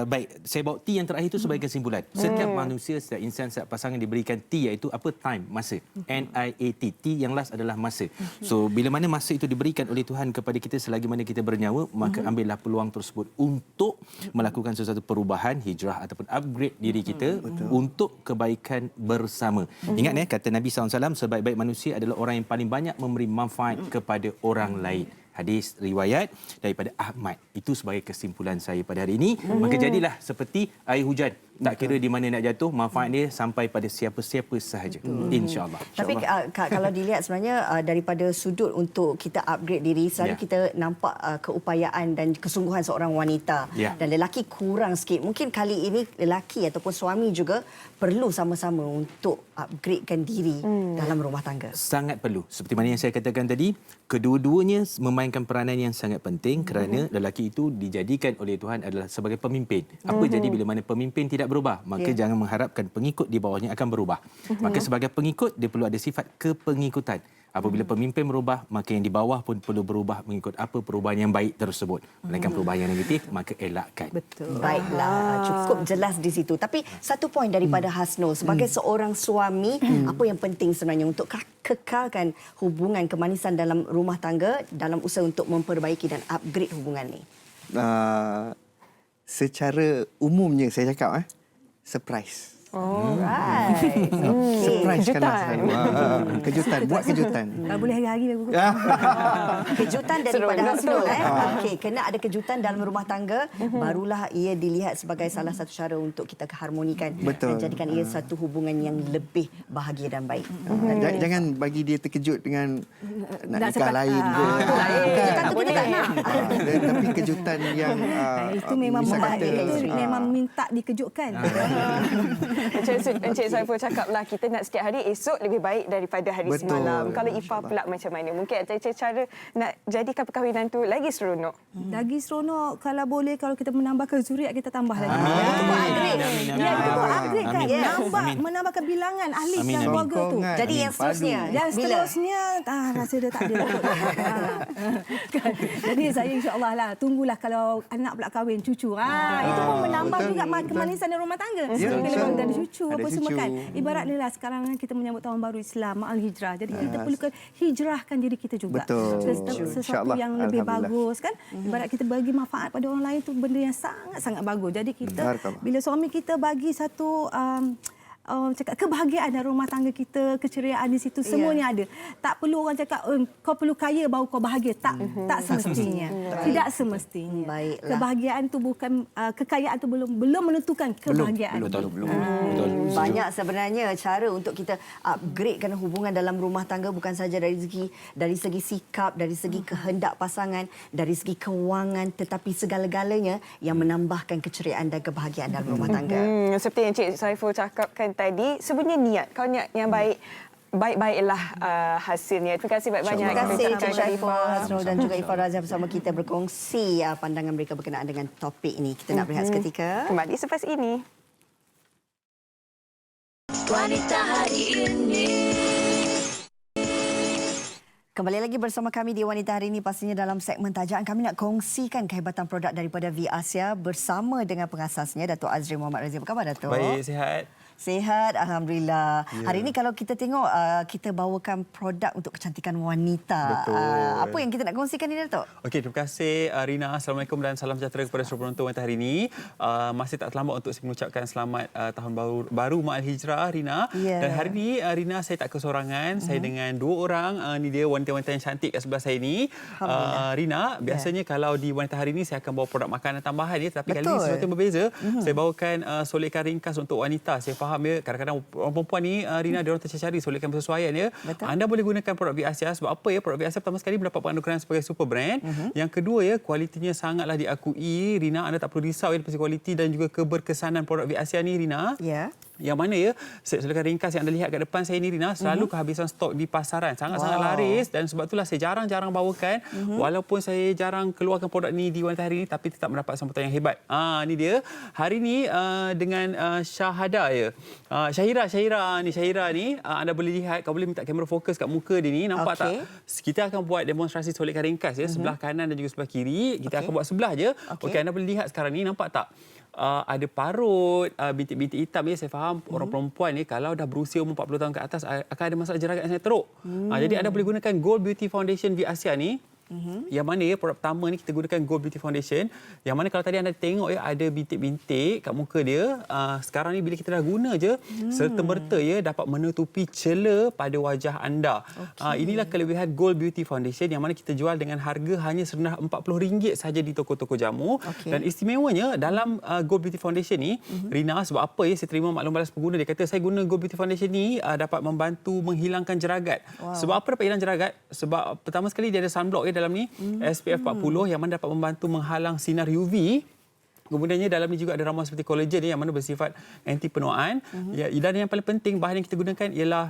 baik, saya bawa T yang terakhir itu sebagai kesimpulan. Setiap manusia, setiap insan, setiap pasangan diberikan T, iaitu apa? Time, masa. NIAT. T yang last adalah masa. So bila mana masa itu diberikan oleh Tuhan kepada kita selagi mana kita bernyawa, maka ambillah peluang tersebut untuk melakukan sesuatu perubahan, hijrah ataupun upgrade diri kita untuk kebaikan bersama. Ingat kata Nabi SAW, sebaik-baik manusia adalah orang yang paling banyak memberi manfaat kepada orang lain. Hadis riwayat daripada Ahmad. Itu sebagai kesimpulan saya pada hari ini. Maka jadilah seperti air hujan. Tak kira di mana nak jatuh, manfaat dia sampai pada siapa-siapa sahaja. InsyaAllah. Tapi kalau dilihat sebenarnya daripada sudut untuk kita upgrade diri, selalu kita nampak keupayaan dan kesungguhan seorang wanita. Dan lelaki kurang sikit. Mungkin kali ini lelaki ataupun suami juga perlu sama-sama untuk upgradekan diri dalam rumah tangga. Sangat perlu. Seperti mana yang saya katakan tadi, kedua-duanya memainkan peranan yang sangat penting kerana lelaki itu dijadikan oleh Tuhan adalah sebagai pemimpin. Apa jadi bila mana pemimpin tidak berubah? Maka jangan mengharapkan pengikut di bawahnya akan berubah. Maka sebagai pengikut, dia perlu ada sifat kepengikutan. Apabila pemimpin berubah, maka yang di bawah pun perlu berubah mengikut apa perubahan yang baik tersebut. Melainkan perubahan yang negatif, maka elakkan. Betul. Baiklah, cukup jelas di situ. Tapi satu poin daripada Hasnul, sebagai seorang suami, apa yang penting sebenarnya untuk kekalkan hubungan kemanisan dalam rumah tangga dalam usaha untuk memperbaiki dan upgrade hubungan ni? Secara umumnya saya cakap surprise. Alright. Surprise-kanlah selalu. Kejutan, buat kejutan. Kalau boleh hari-hari aku. Kejutan daripada Hasnul. Okey, kena ada kejutan dalam rumah tangga, barulah ia dilihat sebagai salah satu cara untuk kita keharmonikan dan jadikan ia satu hubungan yang lebih bahagia dan baik. Jangan bagi dia terkejut dengan nak nikah lain ke. Kejutan tu kita tak nak. Tapi kejutan yang itu memang memang minta dikejutkan. Encik Saiful cakaplah kita nak setiap hari esok lebih baik daripada hari semalam. Kalau Ifah pula macam mana? Mungkin ada cara nak jadikan perkahwinan tu lagi seronok. Lagi seronok kalau boleh, kalau kita menambahkan zuriat kita tambah lagi. Itu pun upgrade. Ya, itu pun upgrade kan. Menambahkan bilangan ahli keluarga tu. Jadi yang seterusnya. Yang seterusnya rasa dia tak ada. Jadi saya insya-Allah lah tunggulah kalau anak pula kahwin cucu. Itu pun menambah juga kemanisan di rumah tangga. Bila ada cucu apa semua kan. Ibarat ni lah sekarang kita menyambut tahun baru Islam, Ma'al Hijrah. Jadi kita perlu hijrahkan diri kita juga. Sesuatu yang lebih bagus kan. Ibarat kita bagi manfaat pada orang lain tu benda yang sangat-sangat bagus. Jadi kita bila suami kita bagi satu cakap kebahagiaan dalam rumah tangga kita, keceriaan di situ, semuanya ada. Tak perlu orang cakap kau perlu kaya baru kau bahagia. Tak semestinya. Tidak semestinya. Baiklah. Kebahagiaan tu bukan kekayaan tu belum menentukan kebahagiaan. Belum. Banyak sebenarnya cara untuk kita upgradekan hubungan dalam rumah tangga, bukan saja dari segi sikap, dari segi kehendak pasangan, dari segi kewangan, tetapi segala-galanya yang menambahkan keceriaan dan kebahagiaan dalam rumah tangga. Seperti yang Encik Saiful cakapkan tadi, sebenarnya niat. Kalau niat yang baik, baik-baiklah hasilnya. Terima kasih banyak-banyak. Terima kasih Encik Saiful, Hasnul dan juga Ifah Razia bersama kita berkongsi pandangan mereka berkenaan dengan topik ini. Kita nak berehat seketika. Kembali selepas ini. Wanita hari ini. Kembali lagi bersama kami di Wanita Hari ini. Pastinya dalam segmen tajaan kami nak kongsikan kehebatan produk daripada V Asia bersama dengan pengasasnya Dato' Azri Muhammad Razia. Apa khabar Dato'? Baik, sihat. Sihat, Alhamdulillah. Ya. Hari ini kalau kita tengok, kita bawakan produk untuk kecantikan wanita. Betul. Apa yang kita nak kongsikan ni, Dato'? Okey, terima kasih Rina. Assalamualaikum dan salam sejahtera kepada seluruh penonton Wanita Hari ini. Masih tak terlambat untuk saya mengucapkan selamat tahun baru Ma'al Hijrah, Rina. Yeah. Dan hari ini, Rina, saya tak kesorangan. Saya dengan dua orang. Ni dia wanita-wanita yang cantik kat sebelah saya ini. Rina, biasanya kalau di Wanita Hari ini, saya akan bawa produk makanan tambahan. Tapi kali ini sesuatu yang berbeza. Saya bawakan solekan ringkas untuk wanita. Saya faham ya, kadang-kadang orang perempuan ni Rina dia orang tercari solidkan persesuaian ya. Betul. Anda boleh gunakan produk V Asia sebab apa ya? Produk V Asia pertama sekali mendapat penganugeraan sebagai super brand. Yang kedua ya, kualitinya sangatlah diakui. Rina, anda tak perlu risau ya daripada kualiti dan juga keberkesanan produk V Asia ni, Rina. Ya. Yang mana ya, saya ringkas yang anda lihat kat depan saya ni, Rina, selalu kehabisan stok di pasaran. Sangat-sangat laris dan sebab itulah saya jarang-jarang bawakan. Walaupun saya jarang keluarkan produk ni di Wanita Hari ini, tapi tetap mendapat sambutan yang hebat. Ni dia. Hari ni dengan Syahada ya. Syahira ni, anda boleh lihat, kau boleh minta kamera fokus kat muka dia ni. Nampak tak? Kita akan buat demonstrasi solidkan ringkas ya, sebelah kanan dan juga sebelah kiri. Kita akan buat sebelah je. Okey, anda boleh lihat sekarang ni, nampak tak? Ada parut, bintik-bintik hitam ya. Saya faham orang perempuan ni kalau dah berusia umur 40 tahun ke atas akan ada masalah jerawat yang sangat teruk. Jadi anda boleh gunakan Gold Beauty Foundation V Asia ni. Yang mana ya, produk pertama ni kita gunakan Gold Beauty Foundation. Yang mana kalau tadi anda tengok ya, ada bintik-bintik kat muka dia. Sekarang ni bila kita dah guna je, serta-merta ya dapat menutupi celah pada wajah anda. Inilah kelebihan Gold Beauty Foundation yang mana kita jual dengan harga hanya serendah RM40 saja di toko-toko jamu. Dan istimewanya dalam Gold Beauty Foundation ni, Rina, sebab apa ya saya terima maklum balas pengguna, dia kata saya guna Gold Beauty Foundation ni dapat membantu menghilangkan jeragat. Sebab apa dapat hilang jeragat? Sebab pertama sekali dia ada sunblock ya dalam ni, SPF 40 yang mana dapat membantu menghalang sinar UV. Kemudiannya dalam ni juga ada ramuan seperti kolagen yang mana bersifat anti penuaan. Dan yang paling penting bahan yang kita gunakan ialah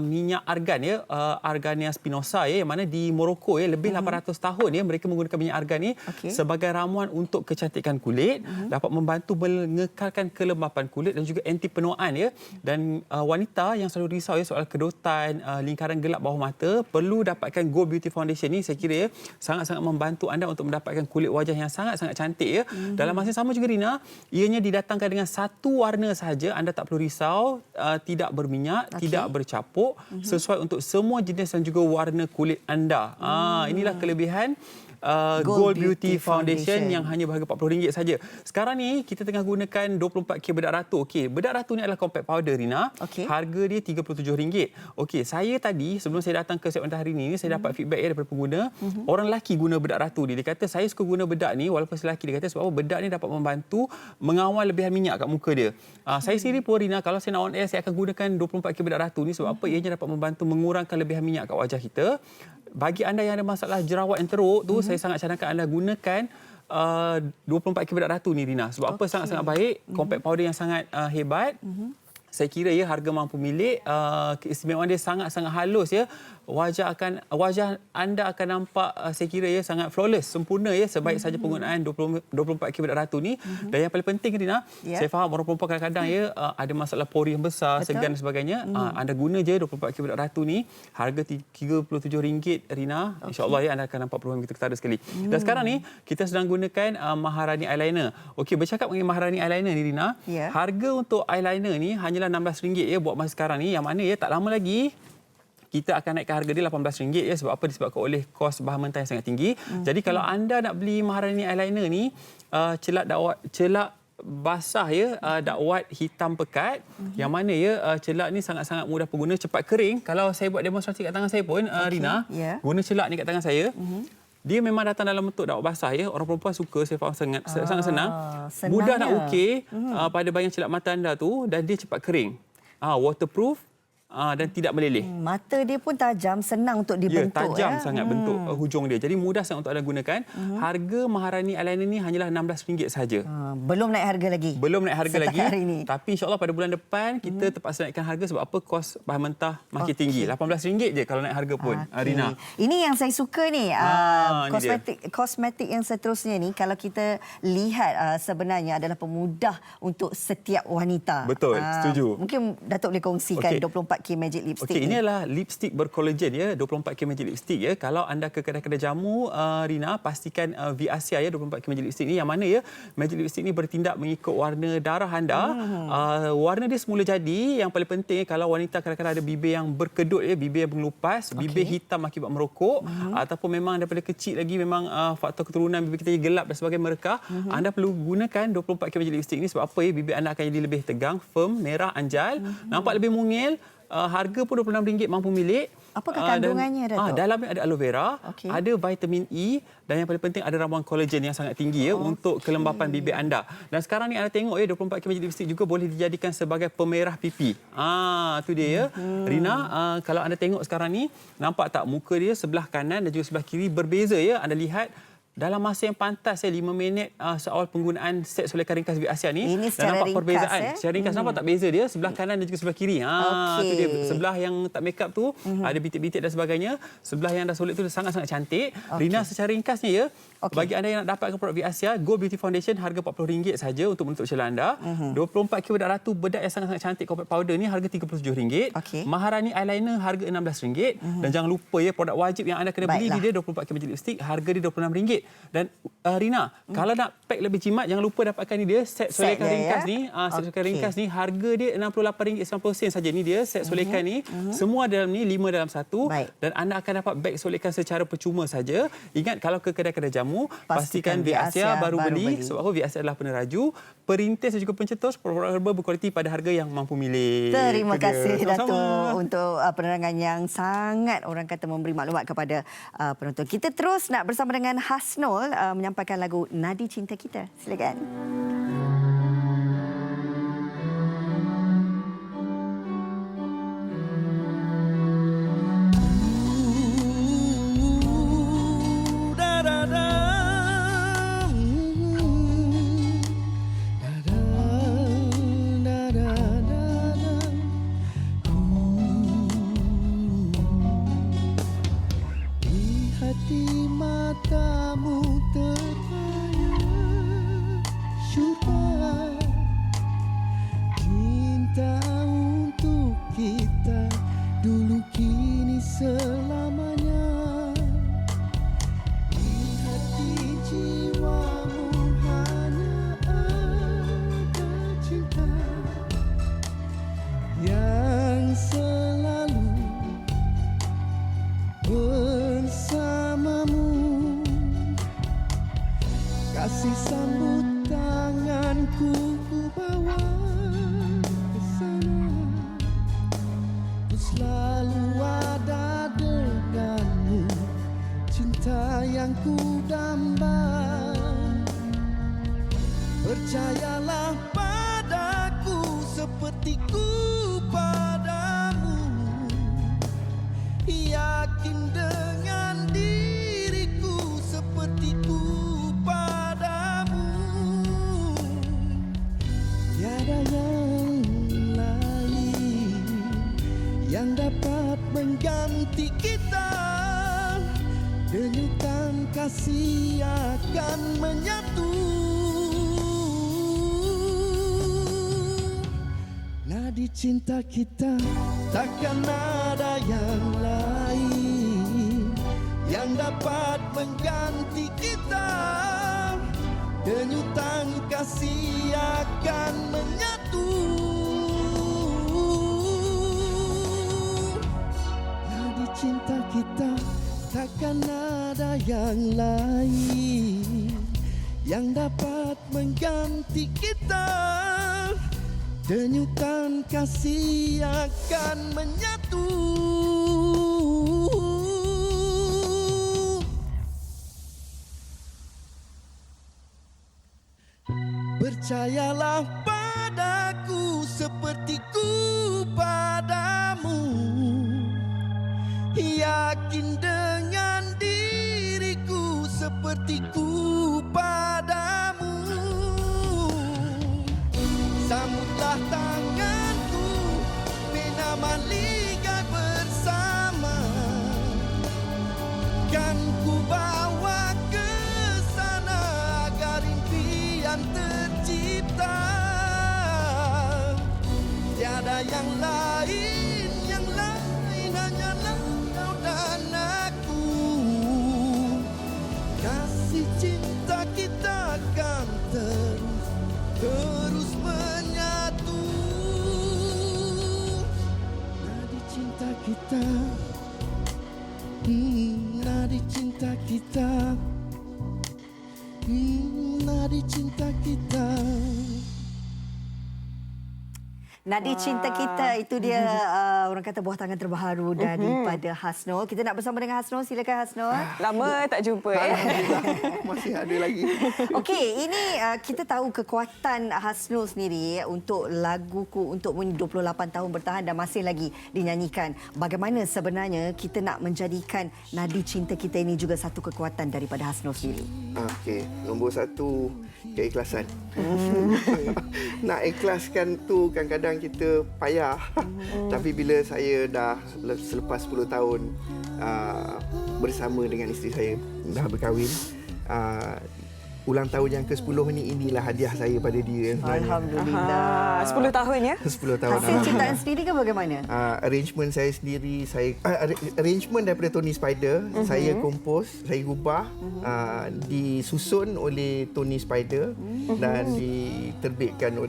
minyak argan ya, Argania spinosa ya, yang mana di Morocco ya lebih 800 tahun ya mereka menggunakan minyak argan ni sebagai ramuan untuk kecantikan kulit, dapat membantu mengekalkan kelembapan kulit dan juga anti penuaan ya. Dan wanita yang selalu risau ya soal kedutan, lingkaran gelap bawah mata, perlu dapatkan Gold Beauty Foundation ni. Saya kira ya sangat-sangat membantu anda untuk mendapatkan kulit wajah yang sangat-sangat cantik ya. Dalam masa yang sama juga, Rina, ianya didatangkan dengan satu warna sahaja. Anda tak perlu risau, tidak berminyak, tidak bercapuk, sesuai untuk semua jenis dan juga warna kulit anda. Inilah kelebihan Gold Beauty Foundation yang hanya berharga RM40 saja. Sekarang ni kita tengah gunakan 24K bedak ratu. Okey, bedak ratu ni adalah compact powder, Rina. Harga dia RM37. Okey, saya tadi sebelum saya datang ke Siap Wanita Hari ini, saya dapat feedback daripada pengguna. Orang lelaki guna bedak ratu ni. Dia kata saya suka guna bedak ni walaupun saya lelaki. Dia kata sebab apa? Bedak ni dapat membantu mengawal lebihan minyak kat muka dia. Saya sendiri pun, Rina, kalau saya nak on air, saya akan gunakan 24K bedak ratu ni sebab apa? Ianya dapat membantu mengurangkan lebihan minyak kat wajah kita. Bagi anda yang ada masalah jerawat yang teruk tu, saya sangat cadangkan anda gunakan 24K bedak ratu ni, Rina. Sebab apa? Sangat-sangat baik. Compact powder yang sangat hebat. Saya kira ya harga mampu milik, keistimewaan dia sangat-sangat halus ya. Wajah anda akan nampak saya kira ya sangat flawless, sempurna ya sebaik saja penggunaan 24K bedak ratu ni. Dan yang paling penting, Rina, saya faham orang perempuan kadang-kadang ya ada masalah pori yang besar, segan dan sebagainya. Anda guna je 24K bedak ratu ni, harga RM37, Rina. InsyaAllah ya anda akan nampak perubahan begitu ketara sekali. Dan sekarang ni kita sedang gunakan Maharani eyeliner. Okey, bercakap mengenai Maharani eyeliner ni, Rina, harga untuk eyeliner ni hanyalah RM16 ya buat masa sekarang ni, yang mana ya tak lama lagi kita akan naikkan harga dia RM18 ya. Sebab apa? Disebabkan oleh kos bahan mentah yang sangat tinggi. Jadi kalau anda nak beli Maharani eyeliner ni, celak basah ya, dakwat hitam pekat, yang mana ya celak ni sangat-sangat mudah pengguna, cepat kering. Kalau saya buat demonstrasi kat tangan saya pun, Rina, guna celak ni kat tangan saya, dia memang datang dalam bentuk dakwat basah ya. Orang perempuan suka, saya faham sangat senang. Mudah nak ukir pada bahagian celak mata anda tu, dan dia cepat kering. Waterproof dan tidak meleleh. Mata dia pun tajam, senang untuk dibentuk. Tajam sangat bentuk hujung dia. Jadi mudah sangat untuk anda gunakan. Harga Maharani eyeliner ni hanyalah RM16 saja. Belum naik harga lagi. Belum naik harga lagi. Hari ini. Tapi insya-Allah pada bulan depan kita terpaksa naikkan harga sebab apa? Kos bahan mentah makin tinggi. RM18 je kalau naik harga pun, Rina. Ini yang saya suka ni. Kosmetik yang seterusnya ni kalau kita lihat sebenarnya adalah pemudah untuk setiap wanita. Betul, setuju. Mungkin Datuk boleh kongsikan 24K Magic Lipstick. Okey, ini adalah lipstick berkolagen ya, 24K Magic Lipstick ya. Kalau anda ke kedai-kedai jamu, Rina, pastikan V Asia ya 24K Magic Lipstick ni, yang mana ya Magic Lipstick ni bertindak mengikut warna darah anda. Warna dia semula jadi. Yang paling penting kalau wanita kadang-kadang ada bibir yang berkedut ya, bibir yang mengelupas, bibir hitam akibat merokok, ataupun memang daripada kecil lagi memang faktor keturunan bibir kita gelap dan sebagainya merekah, anda perlu gunakan 24K Magic Lipstick ni sebab apa ya? Bibir anda akan jadi lebih tegang, firm, merah, anjal, nampak lebih mungil. harga pun RM26 mampu milik. Apakah kandungannya, Datuk? Dalamnya ada aloe vera, ada vitamin E dan yang paling penting ada ramuan kolagen yang sangat tinggi untuk kelembapan bibir anda. Dan sekarang ni anda tengok 24 km lipstick juga boleh dijadikan sebagai pemerah pipi. Tu dia ya. Rina, kalau anda tengok sekarang ni, nampak tak muka dia sebelah kanan dan juga sebelah kiri berbeza ya. Anda lihat dalam masa yang pantas 5 minit soal penggunaan set solekan ringkas bibir Asia ni. Ini dan nampak ringkas, perbezaan. Secara ringkas nampak tak beza dia sebelah kanan dan juga sebelah kiri. Tu dia sebelah yang tak make up tu ada bintik-bintik dan sebagainya. Sebelah yang dah solid tu sangat-sangat cantik. Rina, secara ringkasnya ya. Bagi anda yang nak dapatkan produk bibir Asia, Go Beauty Foundation harga RM40 saja untuk menutup celah anda. 24 karat bedak ratu bedak yang sangat-sangat cantik compact powder ni harga RM37. Maharani eyeliner harga RM16. Dan jangan lupa ya, produk wajib yang anda kena beli dia 24 karat lipstick harga dia RM26. Dan Rina, kalau nak pack lebih jimat, jangan lupa dapatkan ni dia set solekan ringkas ni. Set solekan ringkas ni harga dia RM68.90 saja. Ni dia set solekan ni. Semua dalam ni 5 dalam 1. Dan anda akan dapat beg solekan secara percuma saja. Ingat, kalau ke kedai-kedai jamu, pastikan bibir Asia baru beli. Sebab apa? Bibir Asia adalah peneraju, perintis dan juga pencetus produk herba berkualiti pada harga yang mampu milik. Terima kasih Datuk untuk penerangan yang sangat orang kata memberi maklumat kepada penonton. Kita terus nak bersama dengan Hasnul menyampaikan lagu Nadi Cinta Kita. Silakan. Kasih sambut tanganku bawa ke sana, ku selalu ada denganmu, cinta yang ku damba. Percayalah padaku seperti ku padamu, yakin dengan diriku seperti ku padamu. Tiada yang lain yang dapat mengganti kita, denyutan kasih akan menyatu. Nadi cinta kita takkan ada yang lain yang dapat mengganti kita, denyutan kasih akan menyatu. Nadi cinta kita takkan ada yang lain yang dapat mengganti kita, denyutan kasih akan menyatu. Percayalah padaku seperti ku padamu, yakin dengan diriku seperti ku padamu. Sambutlah tanganku, bina maligai bersama, kan ku bawa ke sana agar impian tercipta. Tiada yang lain hanyalah kau dan aku. Kasih cinta kita akan terus menyatu. Nadi cinta kita, nadi cinta kita, nadi cinta kita. Nadi Cinta Kita, itu dia orang kata buah tangan terbaru daripada Hasnul. Kita nak bersama dengan Hasnul. Silakan Hasnul. Lama tak jumpa. Masih ada lagi. Okey, ini kita tahu kekuatan Hasnul sendiri untuk laguku untuk 28 tahun bertahan dan masih lagi dinyanyikan. Bagaimana sebenarnya kita nak menjadikan Nadi Cinta Kita ini juga satu kekuatan daripada Hasnul sendiri? Okey, nombor satu, keikhlasan. Nak ikhlaskan tu kadang-kadang kita payah. Tapi bila saya dah selepas 10 tahun bersama dengan isteri saya, dah berkahwin, ulang tahun yang ke-10 ni, inilah hadiah saya pada dia sebenarnya. Alhamdulillah. 10 tahun ya? 10 tahun. Hasil ciptaan sendiri ke bagaimana? Arrangement saya sendiri, arrangement daripada Tony Spider, saya kompos, saya gubah, disusun oleh Tony Spider dan diedarkan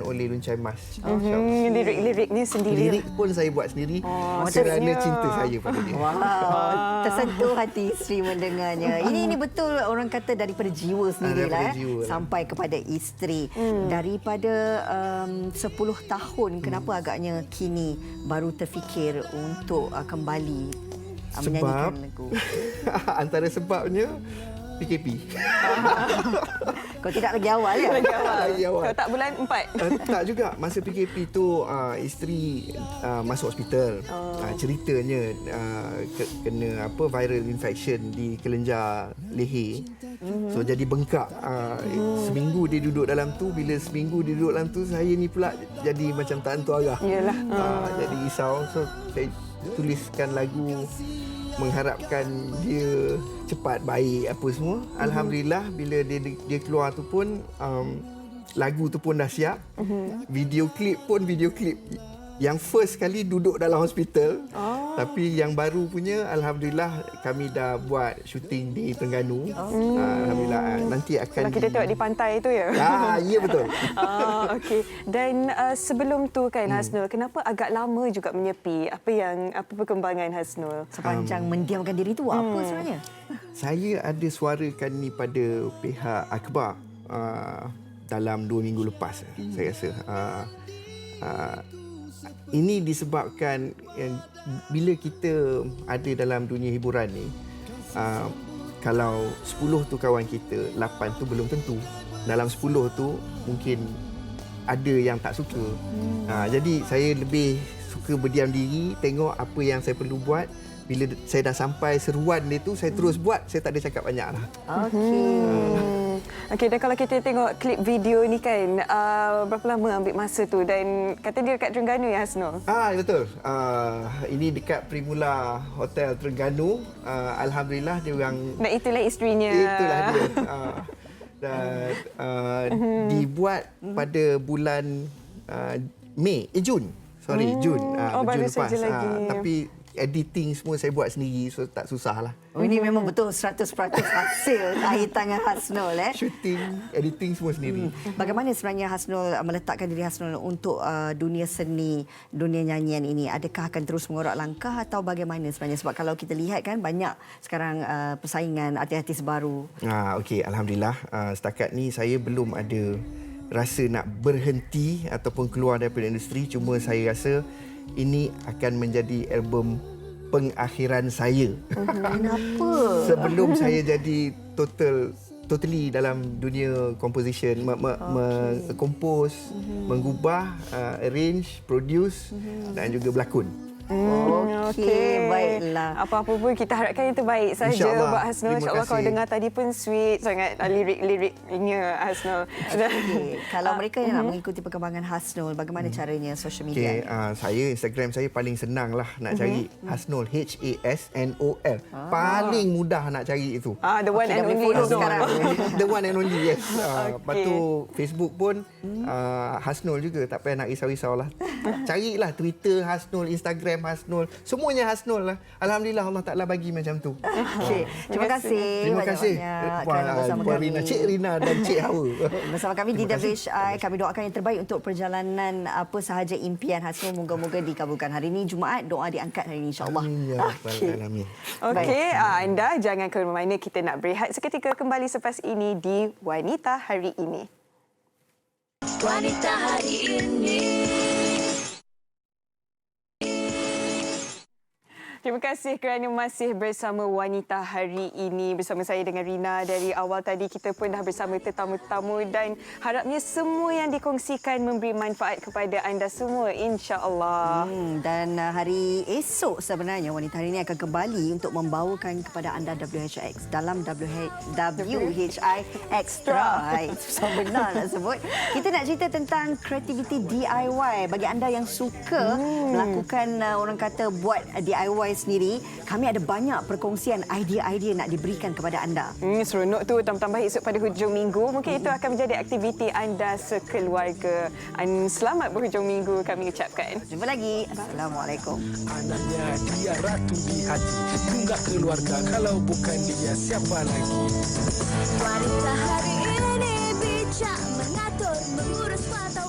oleh Luncai Mas. Lirik-liriknya sendiri. Lirik pun saya buat sendiri kerana cinta saya pada dia. Wow, tersentuh hati isteri mendengarnya. Ini betul orang kata daripada jiwa sendirilah sampai kepada isteri. Daripada 10 tahun, kenapa agaknya kini baru terfikir untuk kembali menyanyikan lagu? Antara sebabnya PKP. Kau tidak lagi awal ya? Lagi awal. Kau tak bulan 4? Tak juga. Masa PKP tu isteri masuk hospital. Ceritanya kena viral infection di kelenjar leher. So jadi bengkak. Seminggu dia duduk dalam tu. Bila seminggu dia duduk dalam tu, saya ni pula jadi macam tak tentu arah. Yalah. Jadi risau. So saya tuliskan lagu mengharapkan dia cepat baik apa semua. Alhamdulillah bila dia keluar tu pun lagu tu pun dah siap. Video klip yang first kali duduk dalam hospital. Tapi yang baru punya alhamdulillah kami dah buat syuting di Terengganu. Alhamdulillah nanti akan kita tengok di pantai tu ya. Ya betul. Okey. Dan sebelum tu kan Hasnul, kenapa agak lama juga menyepi? Apa perkembangan Hasnul? Sepanjang mendiamkan diri tu apa sebenarnya? Saya ada suarakan ni pada pihak Akbar dalam 2 minggu lepas saya rasa. Ini disebabkan bila kita ada dalam dunia hiburan ni, kalau 10 tu kawan kita, 8 tu belum tentu. Dalam 10 tu mungkin ada yang tak suka. Jadi saya lebih suka berdiam diri, tengok apa yang saya perlu buat. Bila saya dah sampai seruan dia tu, saya terus buat. Saya tak ada cakap banyak lah. Okey, dan kalau kita tengok klip video ni kan, berapa lama ambil masa tu? Dan kata dia dekat Terengganu ya Hasnul? Betul. Ini dekat Primula Hotel Terengganu. Alhamdulillah dia orang... Dan itulah isterinya. Itulah dia. Dan dibuat pada bulan Jun. Jun. Baru lepas. saja lagi. Tapi editing semua saya buat sendiri, so tak susah lah. Ini memang betul 100% hasil akhir tangan Hasnul. Shooting, editing semua sendiri. Bagaimana sebenarnya Hasnul meletakkan diri Hasnul untuk dunia seni, dunia nyanyian ini? Adakah akan terus mengorak langkah atau bagaimana sebenarnya? Sebab kalau kita lihat kan banyak sekarang persaingan artis-artis baru. Okey, alhamdulillah. Setakat ni saya belum ada rasa nak berhenti ataupun keluar daripada industri. Cuma saya rasa ini akan menjadi album pengakhiran saya. Kenapa? Sebelum saya jadi totally dalam dunia composition, compose, menggubah, arrange, produce dan juga berlakon. Okey, baiklah. Apa-apa pun kita harapkan yang terbaik saja buat Hasnul. InsyaAllah kalau dengar tadi pun sweet sangat lirik-liriknya Hasnul. Kalau mereka yang nak mengikuti perkembangan Hasnul, bagaimana caranya social media? Saya Instagram saya paling senang lah nak cari Hasnul, Hasnol. Paling mudah nak cari itu. The one and only sekarang. The one and only, yes. Lepas tu Facebook pun Hasnul juga, tak payah nak risau-risau lah. Carilah Twitter Hasnul, Instagram Hasnul, semuanya Hasnul lah. Alhamdulillah Allah Ta'ala bagi macam tu. Terima kasih. Terima kasih Puan Rina, Cik Rina dan Cik Hawa. Bersama kami di WHI, kami doakan yang terbaik untuk perjalanan apa sahaja impian Hasnul. Moga-moga dikabulkan. Hari ini Jumaat, doa diangkat hari ini insya-Allah. Okey, anda jangan ke mana, kita nak berehat seketika, kembali selepas ini di Wanita Hari Ini. Wanita Hari Ini. Terima kasih kerana masih bersama Wanita hari ini. Bersama saya dengan Rina. Dari awal tadi kita pun dah bersama tetamu-tetamu dan harapnya semua yang dikongsikan memberi manfaat kepada anda semua, insya-Allah. Dan hari esok sebenarnya Wanita hari ini akan kembali untuk membawakan kepada anda WHX dalam WHI Extra. Susah benar nak sebut. Kita nak cerita tentang kreativiti DIY. Bagi anda yang suka melakukan orang kata buat DIY sendiri, kami ada banyak perkongsian idea-idea nak diberikan kepada anda. Seronok tu, tambah esok pada hujung minggu. Mungkin itu akan menjadi aktiviti anda sekeluarga. Selamat berhujung minggu kami ucapkan. Jumpa lagi. Assalamualaikum. Anaknya dia ratu di hati. Tunggak keluarga, kalau bukan dia siapa lagi? Wanita hari ini bijak mengatur, mengurus mata